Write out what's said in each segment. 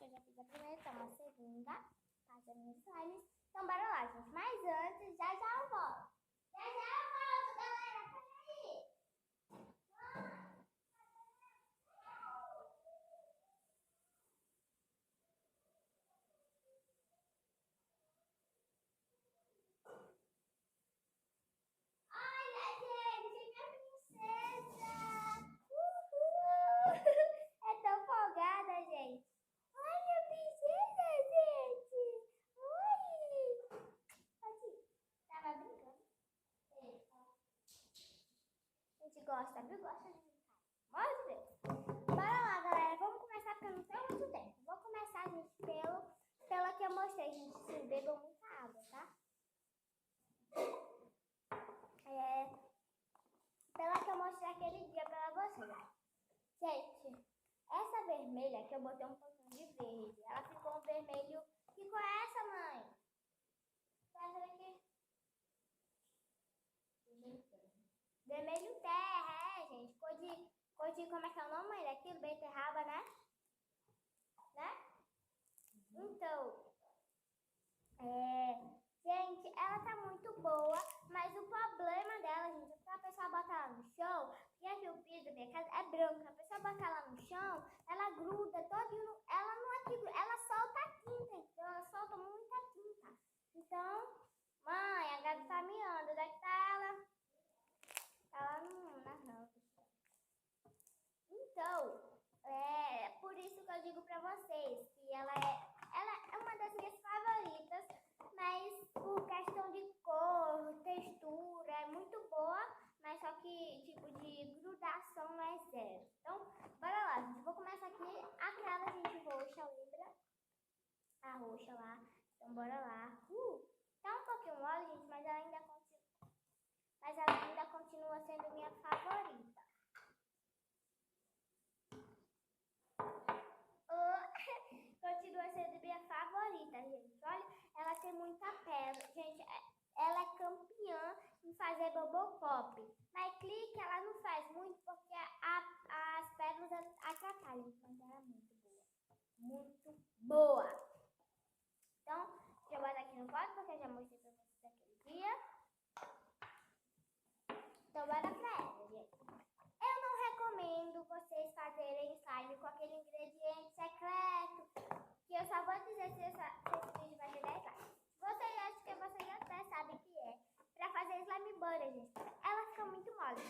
que eu já fiz a primeira, então a segunda parte das minhas slimes. Então bora lá, gente. Mas antes, já eu volto. Já eu volto, galera. Peraí. Olha, gente, minha princesa. Uhul. É tão folgada, gente. Ai, minha princesa, gente. Oi. Aqui. Tava brincando. A gente gosta, viu? Gosta de brincar. Amor de Deus. Bora lá, galera. Vamos começar porque eu não tenho muito tempo. Vou começar, gente, pela que eu mostrei, gente. Vocês bebam muita água, tá? Pela que eu mostrei aquele dia pra vocês. Gente, essa vermelha que eu botei um pouquinho de verde. Ela ficou um vermelho. Que cor é essa, mãe? Essa daqui. Vermelho terra, gente. Cor de como é que é o nome, mãe? Daquilo, beterraba, né? Então, gente, ela tá muito boa, mas o problema dela, gente, é que a pessoa bota ela no chão, e aqui o piso da minha casa é branco, a pessoa bota ela no chão, ela gruda todinho, ela não é que gruda, ela solta a tinta, então ela solta muita tinta. Então, mãe, a gata tá miando, onde é que tá ela? Tá lá na rampa. Então, é por isso que eu digo pra vocês que ela é uma das minhas favoritas, mas por questão de cor, textura, é muito boa, mas só que tipo de grudação é zero. Então, bora lá, gente. Vou começar aqui aquela, gente, roxa, lembra? A roxa lá. Então, bora lá. Tá um pouquinho mole, gente, mas ela ainda continua sendo minha favorita. Continua sendo minha favorita, gente. Olha, ela tem muita pérola. Gente, ela é campeã em fazer bobopop. Mas clique, ela não faz muito porque as pérolas atrapalham. Mas ela é muito boa. Muito boa. Então, deixa eu botar aqui no foto porque eu já mostrei pra vocês aquele dia. Então, bora pra ela, gente. Eu não recomendo vocês fazerem slime com aquele ingrediente secreto, que eu só vou dizer se esse vídeo vai ter 10 likes. Vocês acham que vocês até sabem que é pra fazer slime butter, gente. Ela fica muito mole.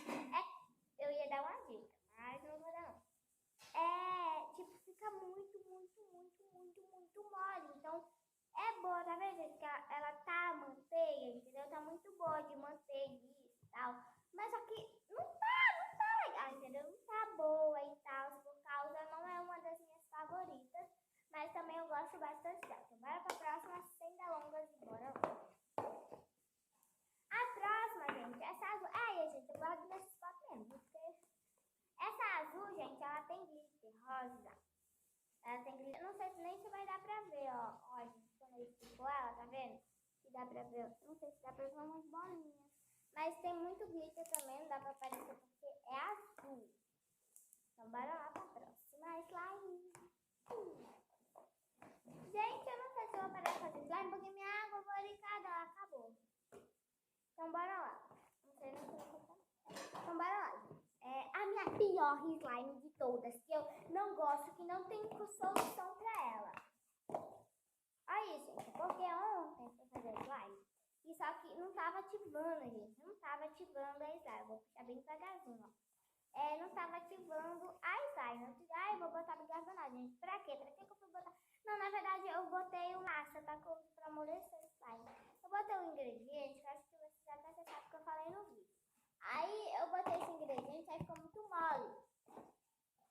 Eu ia dar uma dica, mas não vou dar não. Tipo, fica muito mole. Então, é boa, tá vendo, gente? Que ela tá manteiga, entendeu? Tá muito boa de manteiga e tal. Mas só que não tá legal, entendeu? Não tá boa e tal, por causa não é uma das minhas favoritas. Mas também eu gosto bastante dela. Então, bora pra próxima, sem delongas e bora lá. A próxima, gente, essa azul. Gente, eu gosto desses fotos mesmo, porque essa azul, gente, ela tem glitter rosa. Ela tem glitter. Não sei nem se vai dar pra ver, ó. Olha, quando eu explico ela, tá vendo? Se dá pra ver. Não sei se dá pra ver umas bolinhas. Mas tem muito glitter também, não dá pra aparecer porque é azul. Então, bora lá pra próxima slime. Gente, eu não sei se eu vou parar de fazer slime porque minha água favorita ela acabou. Então, bora lá. Não sei nem se eu vou fazer. Então, bora lá. A minha pior slime de todas, que eu não gosto, que não tem solução pra ela. Olha isso, gente, porque ontem eu fui fazer slime e só que não tava ativando, gente. Não tava ativando a slime. Vou puxar bem devagarzinho, ó. Não tava ativando a slime. Eu disse, eu vou botar bicarbonato, gente. Pra quê? Pra que eu fui botar? Não, na verdade, eu botei o massa pra amolecer o slime. Eu botei o ingrediente, que eu acho que vocês até sabem que eu falei no vídeo. Aí eu botei esse ingrediente, aí ficou muito mole.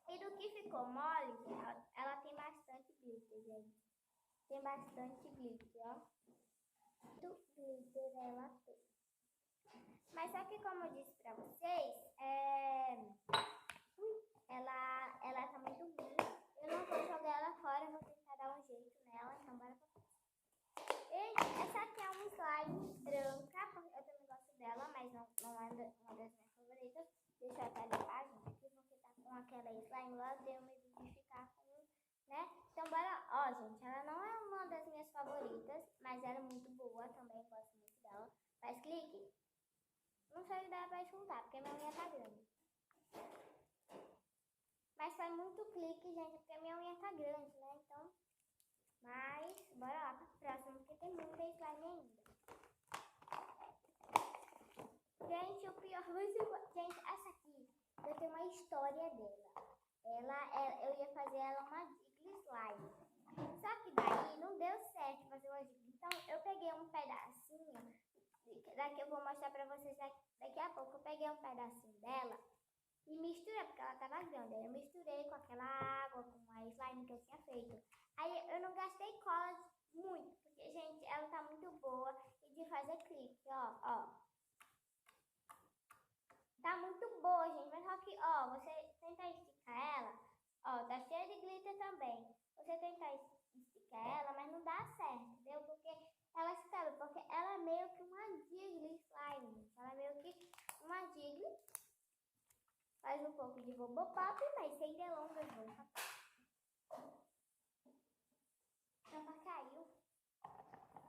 E do que ficou mole, ela tem bastante glitter, gente. Tem bastante glitter, ó. Muito glitter ela tem. Mas só que como eu disse pra vocês, ela tá muito ruim. Eu não vou jogar ela fora, eu vou tentar dar um jeito nela, então bora pra próxima. Essa aqui é uma slime branca, porque eu também gosto dela, mas não é uma das minhas favoritas. Deixa eu até limpar, gente, aqui, porque tá com aquela slime lá, deu medo de ficar com, né? Então bora, Ó, gente, ela não é uma das minhas favoritas, mas ela é muito boa também, gosto muito dela. Faz clique. Não sei se dá pra juntar, porque minha unha tá grande. Mas faz muito clique, gente, porque minha unha tá grande, né? Então, mas bora lá pra próxima, porque tem muita slime ainda. Gente, o pior... Gente, essa aqui, eu tenho uma história dela. Eu ia fazer ela uma Jiggly Slime. Só que daí não deu certo fazer uma Jiggly. Então, eu peguei um pedacinho. Daqui eu vou mostrar pra vocês daqui a pouco. Eu peguei um pedacinho dela e misturei, porque ela tava grande. Aí eu misturei com aquela água, com a slime que eu tinha feito. Aí eu não gastei cola muito, porque, gente, ela tá muito boa e de fazer clipe, ó. Tá muito boa, gente, mas só que, ó, você tenta esticar ela, ó, tá cheia de glitter também. Você tenta esticar ela, mas não dá certo, entendeu? Porque ela escapa, porque ela é meio que uma Jiggly Slime. Ela é meio que uma Jiggly. Faz um pouco de Bobopop, mas sem delongas, vamos pra Tampa caiu.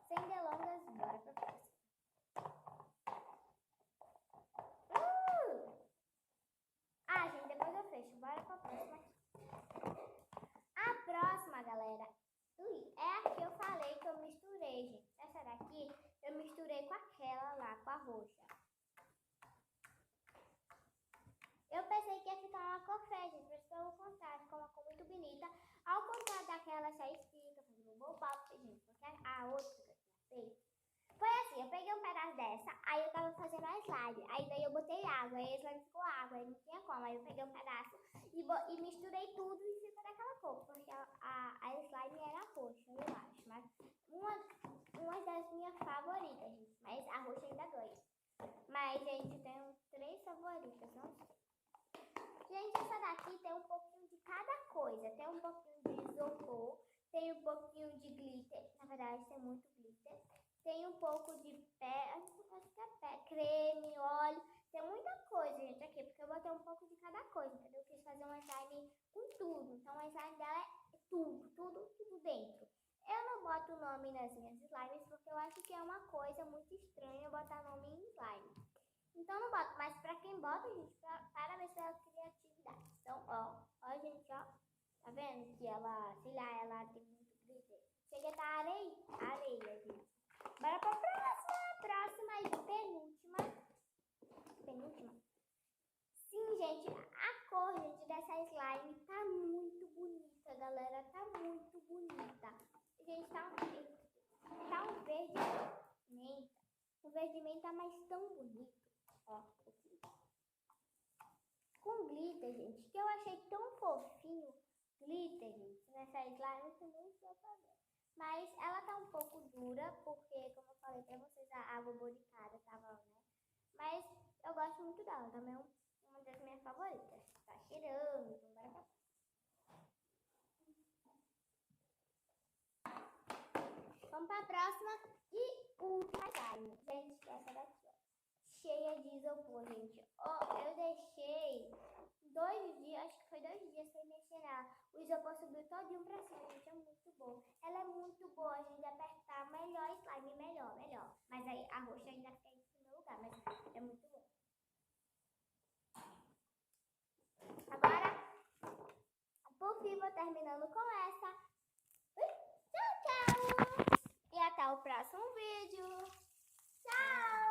Sem delongas, bora pra próxima. Gente, depois eu fecho. Bora pra próxima aqui. A próxima, galera, é a que eu falei que eu misturei, gente. Essa daqui eu misturei com aquela lá, com a roxa. Eu pensei que ia ficar uma cor feia, gente, mas pelo contrário, ficou uma cor muito bonita. Ao contrário daquela só estica, fazendo bobop, gente, porque a outra que eu tinha feito foi assim, eu peguei um pedaço dessa, aí eu tava fazendo a slime, aí daí eu botei água, aí a slime ficou água, aí não tinha como, aí eu peguei um pedaço e misturei tudo e ficou daquela cor, porque a slime era roxa, eu acho, mas uma das minhas favoritas, gente, mas a roxa ainda ganha. Mas, gente, eu tenho 3 favoritas, não sei. Gente, essa daqui tem um pouquinho de cada coisa, tem um pouquinho de isopor, tem um pouquinho de glitter, na verdade tem muito glitter. Tem um pouco de acho que é pé, creme, óleo. Tem muita coisa, gente, aqui. Porque eu botei um pouco de cada coisa, entendeu? Eu quis fazer uma slime com tudo. Então, a slime dela é tudo dentro. Eu não boto o nome nas minhas slimes porque eu acho que é uma coisa muito estranha botar nome em slime. Então, eu não boto. Mas pra quem bota, gente, parabéns pela criatividade. Então, ó, gente, ó. Tá vendo que ela, sei lá, ela tem muito glitter. Chega a estar areia, gente. Bora pra próxima e penúltima. Sim, gente, a cor, gente, dessa slime tá muito bonita, galera. Tá muito bonita. Gente, tá um verde menta. O verde menta, mas tão bonito. Ó, aqui. Com glitter, gente, que eu achei tão fofinho. Glitter, gente, nessa slime, você nem sei pra ver. Mas ela tá um pouco dura, porque, como eu falei pra vocês, a água boricada tava, né? Mas eu gosto muito dela, também é uma das minhas favoritas. Tá cheirando, então bora pra Vamos pra próxima e última slime. Gente, essa daqui, ó. Cheia de isopor, gente. Ó, eu deixei 2 dias, acho que foi 2 dias sem mexer nela. O isopor subiu todinho pra cima, gente, é muito bom. Ela é muito boa, a gente apertar, melhor slime, melhor. Mas aí a roxa ainda fica em primeiro lugar, mas é muito bom. Agora, por fim, vou terminando com essa. Tchau! E até o próximo vídeo. Tchau!